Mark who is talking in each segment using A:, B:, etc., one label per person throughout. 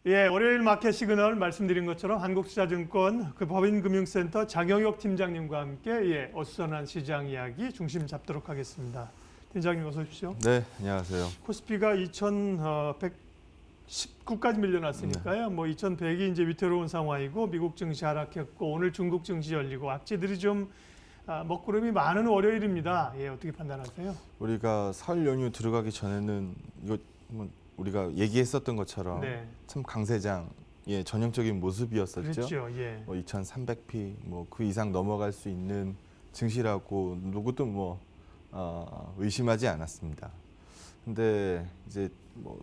A: 예, 월요일 마켓 시그널 말씀드린 것처럼 한국투자증권 법인금융센터 장영혁 팀장님과 함께 어수선한 시장 이야기 중심 잡도록 하겠습니다. 팀장님 어서 오십시오.
B: 네, 안녕하세요.
A: 코스피가 2119까지 밀려났으니까요. 뭐 2100이 이제 위태로운 상황이고 미국 증시 하락했고 오늘 중국 증시 열리고 악재들이 좀 먹구름이 많은 월요일입니다. 예, 어떻게 판단하세요?
B: 우리가 설 연휴 들어가기 전에는 이거 우리가 얘기했었던 것처럼
A: 네.
B: 참 강세장의 전형적인 모습이었었죠.
A: 그렇죠. 예.
B: 2300p 그 이상 넘어갈 수 있는 증시라고 누구도 의심하지 않았습니다. 근데 이제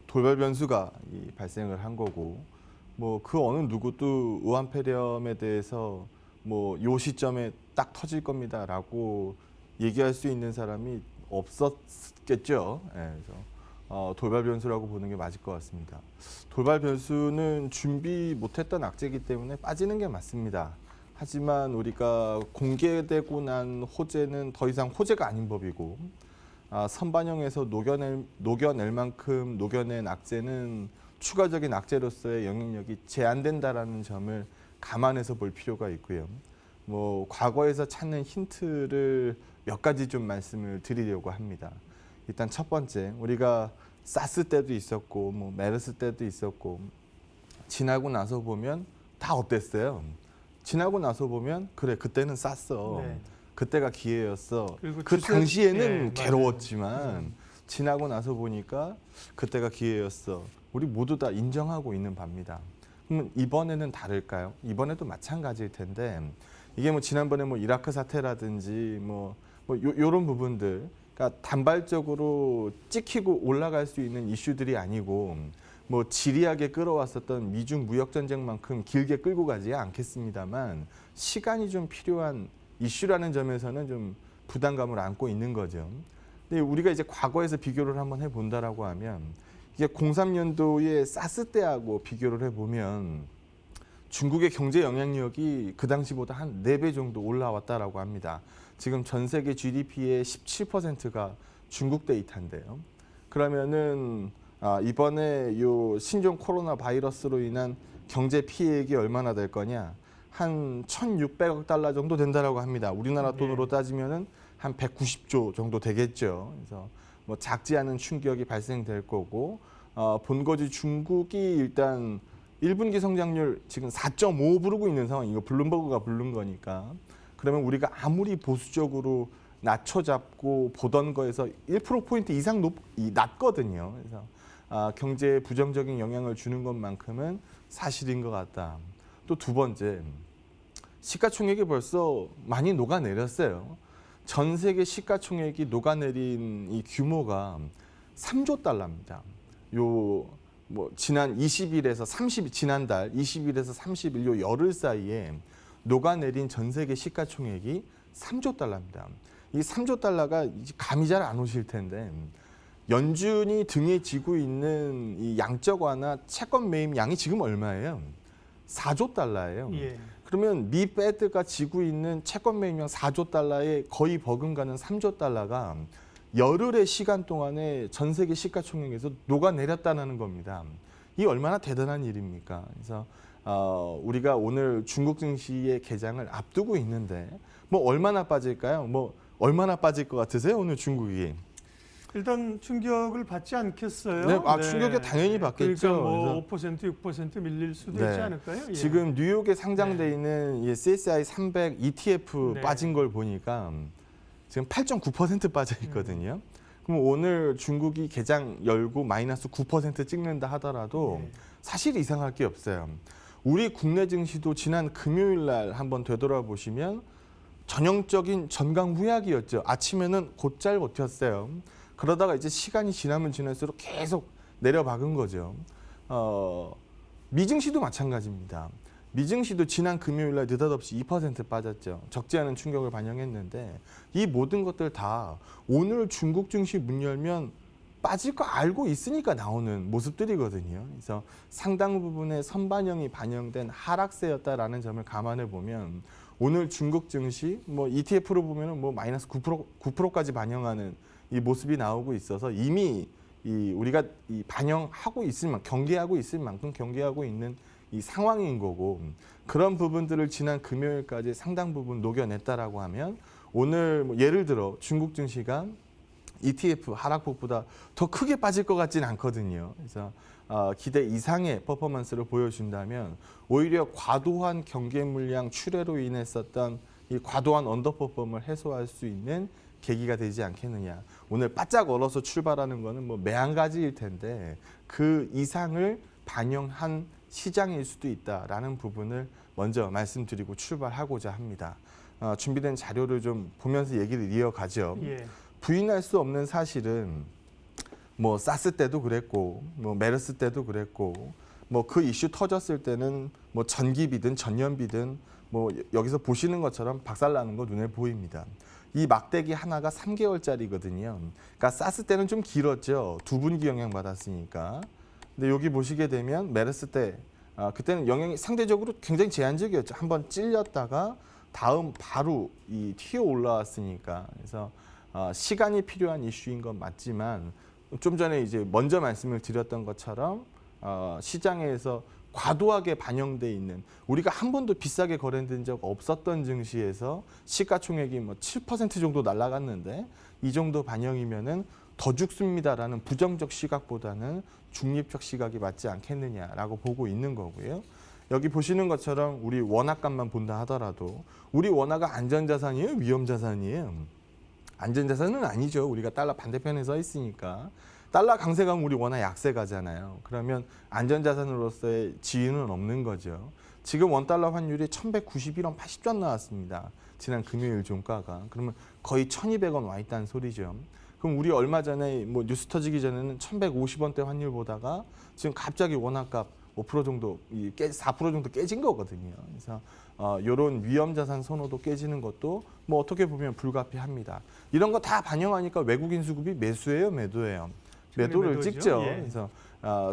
B: 돌발 변수가 발생을 한 거고 그 어느 누구도 우한폐렴에 대해서 요 시점에 딱 터질 겁니다라고 얘기할 수 있는 사람이 없었겠죠. 네, 그래서 돌발 변수라고 보는 게 맞을 것 같습니다. 돌발 변수는 준비 못했던 악재이기 때문에 빠지는 게 맞습니다. 하지만 우리가 공개되고 난 호재는 더 이상 호재가 아닌 법이고 선반영에서 녹여낼 만큼 녹여낸 악재는 추가적인 악재로서의 영향력이 제한된다라는 점을 감안해서 볼 필요가 있고요. 과거에서 찾는 힌트를 몇 가지 좀 말씀을 드리려고 합니다. 일단 첫 번째, 우리가 사스 때도 있었고 메르스 때도 있었고 지나고 나서 보면 다 어땠어요? 지나고 나서 보면 그래 그때는 쌌어.
A: 네.
B: 그때가 기회였어.
A: 그
B: 당시에는 괴로웠지만 지나고 나서 보니까 그때가 기회였어. 우리 모두 다 인정하고 있는 바입니다. 그러면 이번에는 다를까요? 이번에도 마찬가지일 텐데 이게 지난번에 이라크 사태라든지 요런 부분들 그러니까 단발적으로 찍히고 올라갈 수 있는 이슈들이 아니고 지리하게 끌어왔었던 미중 무역 전쟁만큼 길게 끌고 가지 않겠습니다만 시간이 좀 필요한 이슈라는 점에서는 좀 부담감을 안고 있는 거죠. 근데 우리가 이제 과거에서 비교를 한번 해본다라고 하면 이게 03년도에 사스 때하고 비교를 해보면 중국의 경제 영향력이 그 당시보다 한 4배 정도 올라왔다라고 합니다. 지금 전 세계 GDP의 17%가 중국 데이터인데요. 그러면은 이번에 요 신종 코로나 바이러스로 인한 경제 피해액이 얼마나 될 거냐? 한 1,600억 달러 정도 된다라고 합니다. 우리나라 돈으로 따지면은 한 190조 정도 되겠죠. 그래서 작지 않은 충격이 발생될 거고 본거지 중국이 일단 1분기 성장률 지금 4.5 부르고 있는 상황. 이거 블룸버그가 부른 거니까. 그러면 우리가 아무리 보수적으로 낮춰잡고 보던 거에서 1%포인트 이상 낮거든요. 그래서 경제에 부정적인 영향을 주는 것만큼은 사실인 것 같다. 또 두 번째, 시가총액이 벌써 많이 녹아내렸어요. 전 세계 시가총액이 녹아내린 이 규모가 3조 달러입니다. 지난 20일에서 30일, 지난달 20일에서 30일 요 열흘 사이에 녹아내린 전 세계 시가총액이 3조 달러입니다. 이 3조 달러가 감이 잘 안 오실 텐데 연준이 등에 지고 있는 이 양적 완화 채권 매입 양이 지금 얼마예요? 4조 달러예요.
A: 예.
B: 그러면 미 페드가 지고 있는 채권 매입량 4조 달러에 거의 버금가는 3조 달러가 열흘의 시간 동안에 전 세계 시가총액에서 녹아내렸다는 겁니다. 이 얼마나 대단한 일입니까? 그래서 우리가 오늘 중국 증시의 개장을 앞두고 있는데 얼마나 빠질까요? 얼마나 빠질 것 같으세요? 오늘 중국이?
A: 일단 충격을 받지 않겠어요?
B: 네, 충격이 당연히 받겠죠.
A: 그러니까 5%, 6% 밀릴 수도
B: 네.
A: 있지 않을까요? 예.
B: 지금 뉴욕에 상장돼 있는 CSI 300 ETF 빠진 걸 보니까 지금 8.9% 빠져 있거든요. 그럼 오늘 중국이 개장 열고 마이너스 9% 찍는다 하더라도 사실 이상할 게 없어요. 우리 국내 증시도 지난 금요일 날 한번 되돌아보시면 전형적인 전강후약이었죠. 아침에는 곧잘 버텼어요. 그러다가 이제 시간이 지나면 지날수록 계속 내려박은 거죠. 미증시도 마찬가지입니다. 미증시도 지난 금요일 날 느닷없이 2% 빠졌죠. 적지 않은 충격을 반영했는데 이 모든 것들 다 오늘 중국 증시 문 열면 빠질 거 알고 있으니까 나오는 모습들이거든요. 그래서 상당 부분의 선반영이 반영된 하락세였다라는 점을 감안해 보면 오늘 중국 증시 ETF로 보면은 마이너스 9%까지 반영하는 이 모습이 나오고 있어서 이미 우리가 이 반영하고 있을 만큼 경계하고 있을 만큼 경계하고 있는 이 상황인 거고 그런 부분들을 지난 금요일까지 상당 부분 녹여냈다라고 하면 오늘 뭐 예를 들어 중국 증시가 ETF 하락폭보다 더 크게 빠질 것 같지는 않거든요. 그래서 기대 이상의 퍼포먼스를 보여준다면 오히려 과도한 경계 물량 출회로 인했었던 이 과도한 언더퍼폼을 해소할 수 있는 계기가 되지 않겠느냐. 오늘 바짝 얼어서 출발하는 거는 뭐 매한가지일 텐데 그 이상을 반영한 시장일 수도 있다라는 부분을 먼저 말씀드리고 출발하고자 합니다. 준비된 자료를 좀 보면서 얘기를 이어가죠.
A: 예.
B: 부인할 수 없는 사실은 뭐 사스 때도 그랬고 뭐 메르스 때도 그랬고 뭐 그 이슈 터졌을 때는 뭐 전기비든 전년비든 뭐 여기서 보시는 것처럼 박살나는 거 눈에 보입니다. 이 막대기 하나가 3개월짜리거든요. 그러니까 사스 때는 좀 길었죠. 2분기 영향 받았으니까. 근데 여기 보시게 되면 메르스 때 그때는 영향이 상대적으로 굉장히 제한적이었죠. 한번 찔렸다가 다음 바로 이 튀어 올라왔으니까. 그래서 시간이 필요한 이슈인 건 맞지만 좀 전에 이제 먼저 말씀을 드렸던 것처럼 시장에서 과도하게 반영돼 있는 우리가 한 번도 비싸게 거래된 적 없었던 증시에서 시가총액이 뭐 7% 정도 날아갔는데 이 정도 반영이면은 더 죽습니다라는 부정적 시각보다는 중립적 시각이 맞지 않겠느냐라고 보고 있는 거고요. 여기 보시는 것처럼 우리 원화값만 본다 하더라도 우리 원화가 안전자산이에요? 위험자산이에요? 안전자산은 아니죠. 우리가 달러 반대편에 서 있으니까. 달러 강세가면 우리 원화 약세 가잖아요. 그러면 안전자산으로서의 지위는 없는 거죠. 지금 원달러 환율이 1191원 80전 나왔습니다. 지난 금요일 종가가. 그러면 거의 1200원 와 있다는 소리죠. 그럼 우리 얼마 전에 뭐 뉴스 터지기 전에는 1150원대 환율 보다가 지금 갑자기 원화값 5% 정도, 4% 정도 깨진 거거든요. 그래서 이런 위험자산 선호도 깨지는 것도 뭐 어떻게 보면 불가피합니다. 이런 거 다 반영하니까 외국인 수급이 매수예요, 매도예요? 매도를
A: 매도죠.
B: 찍죠.
A: 예.
B: 그래서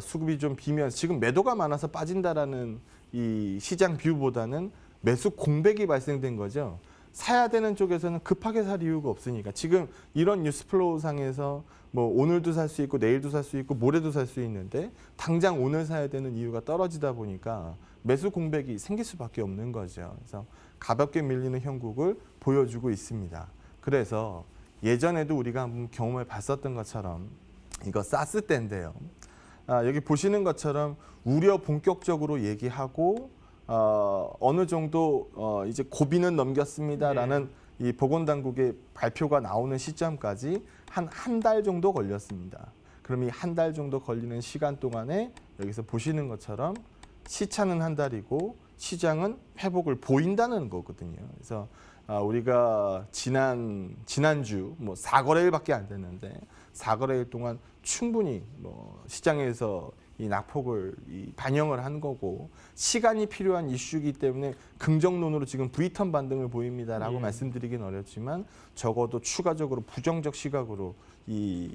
B: 수급이 좀 비면 지금 매도가 많아서 빠진다라는 이 시장 뷰보다는 매수 공백이 발생된 거죠. 사야 되는 쪽에서는 급하게 살 이유가 없으니까 지금 이런 뉴스 플로우 상에서 뭐 오늘도 살 수 있고 내일도 살 수 있고 모레도 살 수 있는데 당장 오늘 사야 되는 이유가 떨어지다 보니까 매수 공백이 생길 수밖에 없는 거죠. 그래서 가볍게 밀리는 형국을 보여주고 있습니다. 그래서 예전에도 우리가 한번 경험해 봤었던 것처럼 이거 사스 때인데요. 여기 보시는 것처럼 우려 본격적으로 얘기하고 어느 정도 이제 고비는 넘겼습니다라는 이 보건당국의 발표가 나오는 시점까지 한 달 정도 걸렸습니다. 그럼 이 한 달 정도 걸리는 시간 동안에 여기서 보시는 것처럼 시차는 한 달이고 시장은 회복을 보인다는 거거든요. 그래서 우리가 지난주 뭐 4거래일밖에 안 됐는데 4거래일 동안 충분히 뭐 시장에서 이 낙폭을 반영을 한 거고 시간이 필요한 이슈이기 때문에 긍정론으로 지금 V턴 반등을 보입니다라고 말씀드리긴 어렵지만 적어도 추가적으로 부정적 시각으로 이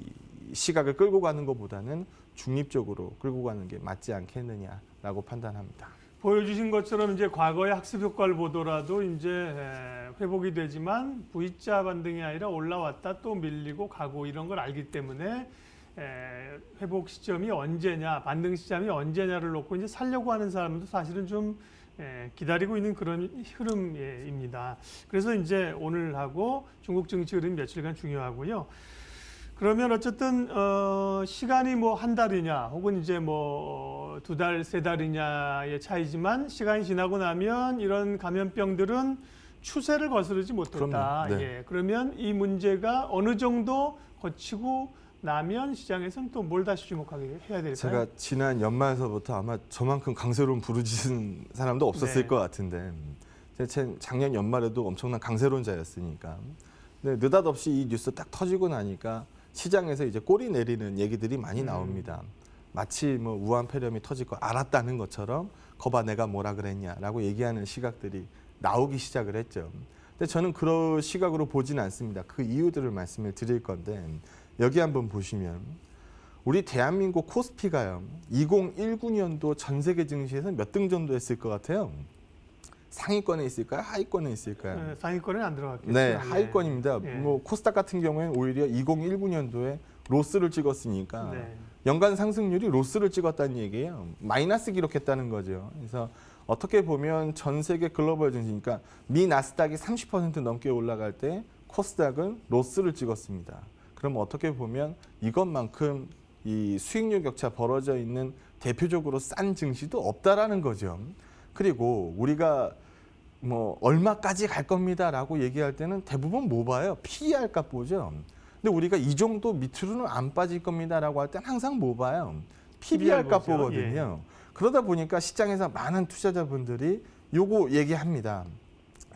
B: 시각을 끌고 가는 것보다는 중립적으로 끌고 가는 게 맞지 않겠느냐라고 판단합니다.
A: 보여주신 것처럼 이제 과거의 학습 효과를 보더라도 이제 회복이 되지만 V자 반등이 아니라 올라왔다 또 밀리고 가고 이런 걸 알기 때문에 회복 시점이 언제냐, 반등 시점이 언제냐를 놓고 이제 살려고 하는 사람도 사실은 좀 기다리고 있는 그런 흐름입니다. 그래서 이제 오늘하고 중국 증시 흐름이 며칠간 중요하고요. 그러면 어쨌든 시간이 뭐 한 달이냐, 혹은 이제 뭐 2달, 3달이냐의 차이지만 시간이 지나고 나면 이런 감염병들은 추세를 거스르지 못했다.
B: 그럼요. 네.
A: 예, 그러면 이 문제가 어느 정도 거치고 나면 시장에서는 또 뭘 다시 주목하게 해야 될까요?
B: 제가 지난 연말서부터 아마 저만큼 강세론 부르짖은 사람도 없었을
A: 네.
B: 것 같은데 제가 작년 연말에도 엄청난 강세론자였으니까 근데 느닷없이 이 뉴스 딱 터지고 나니까 시장에서 이제 꼬리 내리는 얘기들이 많이 나옵니다. 마치 뭐 우한 폐렴이 터질 거 알았다는 것처럼 거봐 내가 뭐라 그랬냐라고 얘기하는 시각들이 나오기 시작을 했죠. 근데 저는 그런 시각으로 보진 않습니다. 그 이유들을 말씀을 드릴 건데 여기 한번 보시면 우리 대한민국 코스피가요. 2019년도 전 세계 증시에서 몇 등 정도 했을 것 같아요? 상위권에 있을까요? 하위권에 있을까요?
A: 상위권에 안 들어갔겠죠.
B: 네,
A: 예.
B: 하위권입니다.
A: 예.
B: 뭐 코스닥 같은 경우에는 오히려 2019년도에 로스를 찍었으니까
A: 네.
B: 연간 상승률이 로스를 찍었다는 얘기예요. 마이너스 기록했다는 거죠. 그래서 어떻게 보면 전 세계 글로벌 증시, 그러니까 미 나스닥이 30% 넘게 올라갈 때 코스닥은 로스를 찍었습니다. 그럼 어떻게 보면 이것만큼 이 수익률 격차 벌어져 있는 대표적으로 싼 증시도 없다라는 거죠. 그리고 우리가 뭐 얼마까지 갈 겁니다라고 얘기할 때는 대부분 뭐 봐요? PER 값 보죠. 근데 우리가 이 정도 밑으로는 안 빠질 겁니다라고 할 때는 항상 뭐 봐요? PBR 값
A: 보죠.
B: 보거든요. 그러다 보니까 시장에서 많은 투자자분들이 요거 얘기합니다.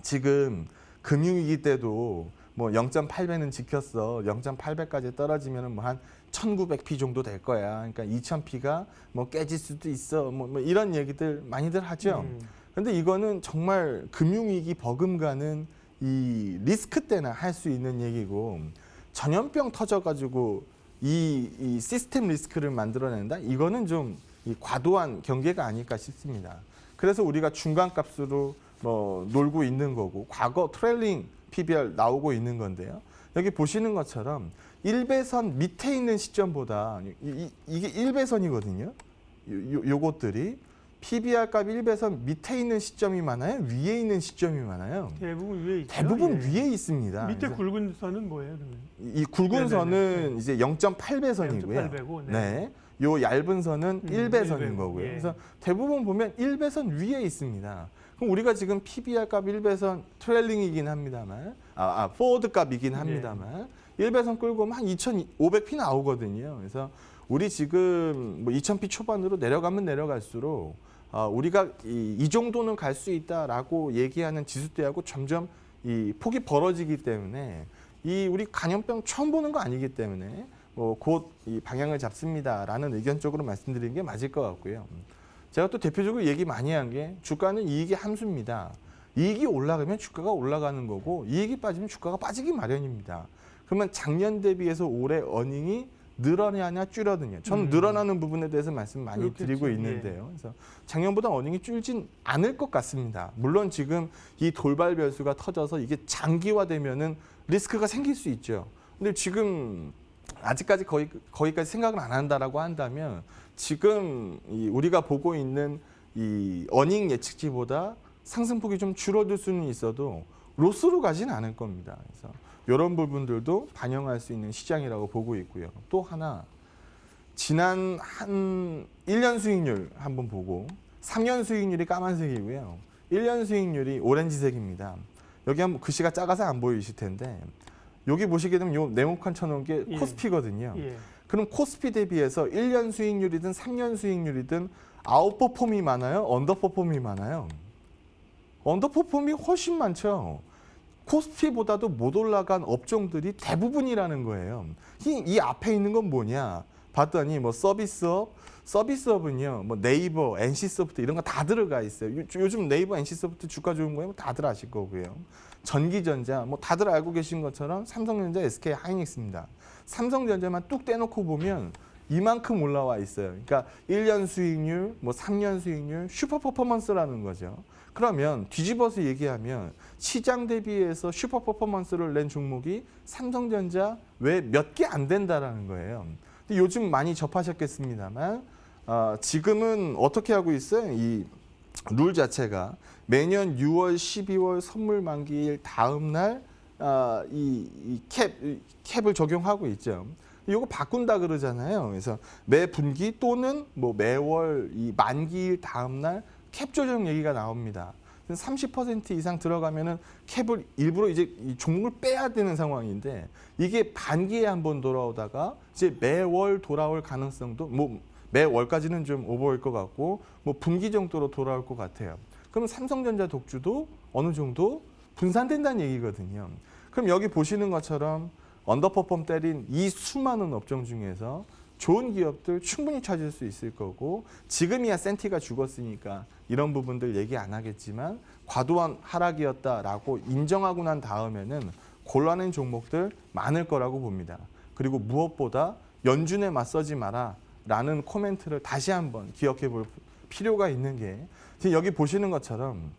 B: 지금 금융위기 때도 뭐 0.8배는 지켰어. 0.8배까지 떨어지면은 뭐 한 1900p 정도 될 거야. 그러니까 2000p가 뭐 깨질 수도 있어. 뭐 이런 얘기들 많이들 하죠. 근데 이거는 정말 금융위기 버금가는 이 리스크 때나 할 수 있는 얘기고, 전염병 터져가지고 이 시스템 리스크를 만들어낸다? 이거는 좀 이 과도한 경계가 아닐까 싶습니다. 그래서 우리가 중간값으로 뭐 놀고 있는 거고, 과거 트레일링 PBR 나오고 있는 건데요. 여기 보시는 것처럼 1배선 밑에 있는 시점보다 이게 1배선이거든요. 요것들이 PBR 값 1배선 밑에 있는 시점이 많아요? 위에 있는 시점이 많아요?
A: 대부분 위에 있죠.
B: 대부분
A: 예.
B: 위에 있습니다.
A: 밑에 굵은 선은 뭐예요, 그러면?
B: 이 굵은 선은 이제 0.8배선이고요.
A: 0.8배고,
B: 네. 요 얇은 선은 1배선인
A: 1배고,
B: 거고요.
A: 예.
B: 그래서 대부분 보면 1배선 위에 있습니다. 그럼 우리가 지금 PBR 값 1배선 트레일링이긴 합니다만, 포워드 값이긴 합니다만, 1배선 끌고 오면 한 2,500p 나오거든요. 그래서 우리 지금 뭐 2,000p 초반으로 내려가면 내려갈수록 우리가 이 정도는 갈 수 있다라고 얘기하는 지수대하고 점점 이 폭이 벌어지기 때문에 이 우리 간염병 처음 보는 거 아니기 때문에 곧 이 방향을 잡습니다라는 의견 쪽으로 말씀드리는 게 맞을 것 같고요. 제가 또 대표적으로 얘기 많이 한 게 주가는 이익이 함수입니다. 이익이 올라가면 주가가 올라가는 거고 이익이 빠지면 주가가 빠지기 마련입니다. 그러면 작년 대비해서 올해 어닝이 늘어나냐 줄어드냐. 저는 늘어나는 부분에 대해서 말씀 많이
A: 그렇겠죠.
B: 드리고 있는데요. 그래서 작년보다 어닝이 줄진 않을 것 같습니다. 물론 지금 이 돌발 변수가 터져서 이게 장기화되면은 리스크가 생길 수 있죠. 근데 지금 아직까지 거기까지 생각을 안 한다라고 한다면 지금 우리가 보고 있는 이 어닝 예측치보다 상승폭이 좀 줄어들 수는 있어도 로스로 가진 않을 겁니다. 그래서 이런 부분들도 반영할 수 있는 시장이라고 보고 있고요. 또 하나, 지난 한 1년 수익률 한번 보고 3년 수익률이 까만색이고요. 1년 수익률이 오렌지색입니다. 여기 한번 글씨가 작아서 안 보이실 텐데 여기 보시게 되면 요 네모칸 쳐놓은 게
A: 예.
B: 코스피거든요.
A: 예.
B: 그럼 코스피 대비해서 1년 수익률이든 3년 수익률이든 아웃퍼폼이 많아요? 언더퍼폼이 많아요? 언더퍼폼이 훨씬 많죠. 코스피보다도 못 올라간 업종들이 대부분이라는 거예요. 이 앞에 있는 건 뭐냐? 봤더니 뭐 서비스업은요, 뭐 네이버, NC소프트 이런 거 다 들어가 있어요. 요즘 네이버, NC소프트 주가 좋은 거예요? 다들 아실 거고요. 전기전자, 뭐 다들 알고 계신 것처럼 삼성전자, SK하이닉스입니다. 삼성전자만 뚝 떼놓고 보면 이만큼 올라와 있어요. 그러니까 1년 수익률, 뭐 3년 수익률, 슈퍼 퍼포먼스라는 거죠. 그러면 뒤집어서 얘기하면 시장 대비해서 슈퍼 퍼포먼스를 낸 종목이 삼성전자 외 몇 개 안 된다라는 거예요. 근데 요즘 많이 접하셨겠습니다만 지금은 어떻게 하고 있어요? 이 룰 자체가 매년 6월, 12월 선물 만기일 다음 날 이 캡을 적용하고 있죠. 이거 바꾼다 그러잖아요. 그래서 매 분기 또는 뭐 매월 이 만기일 다음 날 캡 조정 얘기가 나옵니다. 30% 이상 들어가면은 캡을 일부러 이제 이 종목을 빼야 되는 상황인데 이게 반기에 한번 돌아오다가 이제 매월 돌아올 가능성도 뭐 매월까지는 좀 오버일 것 같고 뭐 분기 정도로 돌아올 것 같아요. 그럼 삼성전자 독주도 어느 정도 분산된다는 얘기거든요. 그럼 여기 보시는 것처럼 언더퍼폼 때린 이 수많은 업종 중에서 좋은 기업들 충분히 찾을 수 있을 거고 지금이야 센티가 죽었으니까 이런 부분들 얘기 안 하겠지만 과도한 하락이었다라고 인정하고 난 다음에는 곤란한 종목들 많을 거라고 봅니다. 그리고 무엇보다 연준에 맞서지 마라 라는 코멘트를 다시 한번 기억해 볼 필요가 있는 게 지금 여기 보시는 것처럼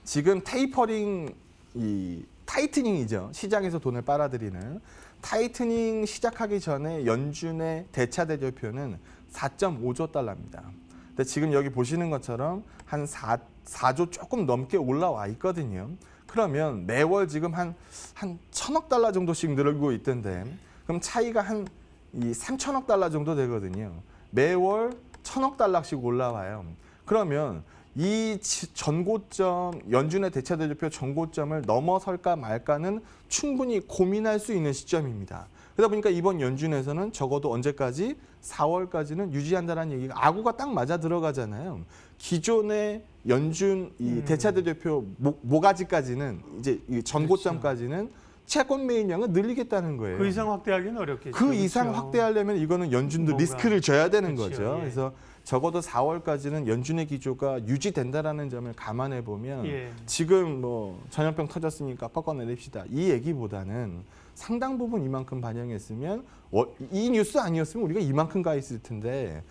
B: 지금 테이퍼링 이 타이트닝이죠. 시장에서 돈을 빨아들이는. 타이트닝 시작하기 전에 연준의 대차 대조표는 4.5조 달러입니다. 근데 지금 여기 보시는 것처럼 한 4조 조금 넘게 올라와 있거든요. 그러면 매월 지금 한 1,000억 달러 정도씩 늘고 있던데, 그럼 차이가 한 3천억 달러 정도 되거든요. 매월 1,000억 달러씩 올라와요. 그러면 이 전고점, 연준의 대차 대조표 전고점을 넘어설까 말까는 충분히 고민할 수 있는 시점입니다. 그러다 보니까 이번 연준에서는 적어도 언제까지? 4월까지는 유지한다는 얘기가 아구가 딱 맞아 들어가잖아요. 기존의 연준 이 대차 대조표 모가지까지는 이제 이 전고점까지는 채권 매입량을 늘리겠다는 거예요.
A: 그 이상 확대하기는 어렵겠죠.
B: 그 이상
A: 그렇죠.
B: 확대하려면 이거는 연준도
A: 뭔가.
B: 리스크를 져야 되는
A: 그렇죠.
B: 거죠.
A: 예.
B: 그래서 적어도 4월까지는 연준의 기조가 유지된다라는 점을 감안해 보면
A: 예.
B: 지금 뭐 전염병 터졌으니까 꺾어내립시다. 이 얘기보다는 상당 부분 이만큼 반영했으면 이 뉴스 아니었으면 우리가 이만큼 가 있을 텐데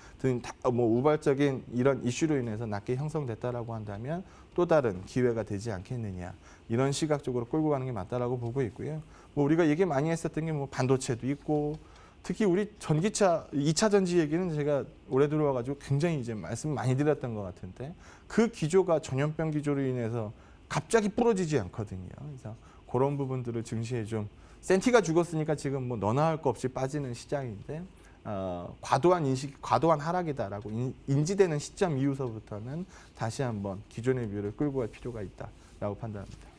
B: 뭐 우발적인 이런 이슈로 인해서 낮게 형성됐다라고 한다면 또 다른 기회가 되지 않겠느냐. 이런 시각적으로 끌고 가는 게 맞다라고 보고 있고요. 뭐 우리가 얘기 많이 했었던 게 뭐 반도체도 있고 특히 우리 전기차 2차 전지 얘기는 제가 올해 들어와가지고 굉장히 이제 말씀 많이 드렸던 것 같은데 그 기조가 전염병 기조로 인해서 갑자기 부러지지 않거든요. 그래서 그런 부분들을 증시에 좀 센티가 죽었으니까 지금 뭐 너나 할 거 없이 빠지는 시장인데 과도한 하락이다라고 인지되는 시점 이후서부터는 다시 한번 기존의 뷰를 끌고 갈 필요가 있다라고 판단합니다.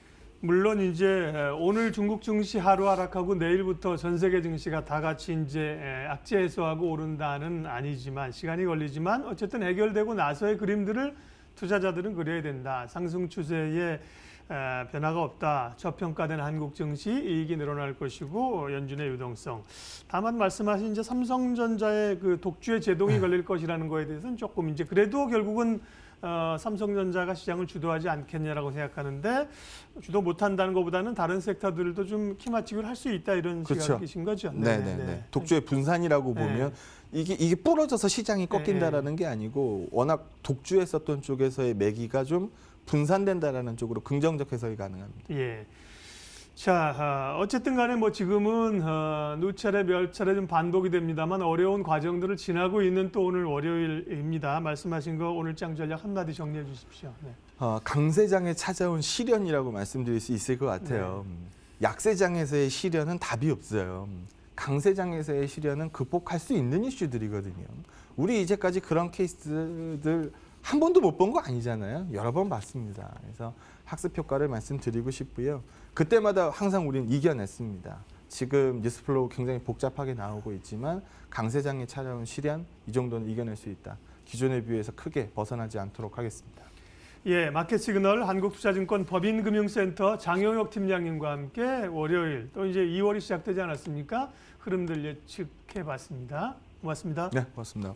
A: 물론 이제 오늘 중국 증시 하루 하락하고 내일부터 전 세계 증시가 다 같이 이제 악재 해소하고 오른다는 아니지만 시간이 걸리지만 어쨌든 해결되고 나서의 그림들을 투자자들은 그려야 된다. 상승 추세에 변화가 없다. 저평가된 한국 증시 이익이 늘어날 것이고 연준의 유동성. 다만 말씀하신 이제 삼성전자의 그 독주의 제동이 걸릴 것이라는 거에 대해서는 조금 이제 그래도 결국은 삼성전자가 시장을 주도하지 않겠냐라고 생각하는데 주도 못한다는 것보다는 다른 섹터들도 좀 키맞추기를 할 수 있다 이런
B: 그렇죠.
A: 시각이신 거죠.
B: 네네네. 독주의 분산이라고 보면 이게 부러져서 시장이 꺾인다라는 게 아니고 워낙 독주했었던 쪽에서의 매기가 좀 분산된다라는 쪽으로 긍정적 해석이 가능합니다.
A: 예. 자, 어쨌든 간에 뭐 지금은 누차례 몇 차례 좀 반복이 됩니다만 어려운 과정들을 지나고 있는 또 오늘 월요일입니다. 말씀하신 거 오늘 장 전략 한마디 정리해 주십시오. 네.
B: 강세장에 찾아온 시련이라고 말씀드릴 수 있을 것 같아요. 약세장에서의 시련은 답이 없어요. 강세장에서의 시련은 극복할 수 있는 이슈들이거든요. 우리 이제까지 그런 케이스들 한 번도 못 본 거 아니잖아요. 여러 번 봤습니다. 그래서 학습 효과를 말씀드리고 싶고요. 그때마다 항상 우리는 이겨냈습니다. 지금 뉴스플로우 굉장히 복잡하게 나오고 있지만 강세장에 찾아온 시련 이 정도는 이겨낼 수 있다. 기존의 뷰에서 크게 벗어나지 않도록 하겠습니다.
A: 예, 마켓 시그널 한국투자증권 법인금융센터 장영혁 팀장님과 함께 월요일 또 이제 2월이 시작되지 않았습니까? 흐름들 예측해 봤습니다. 고맙습니다.
B: 네, 고맙습니다.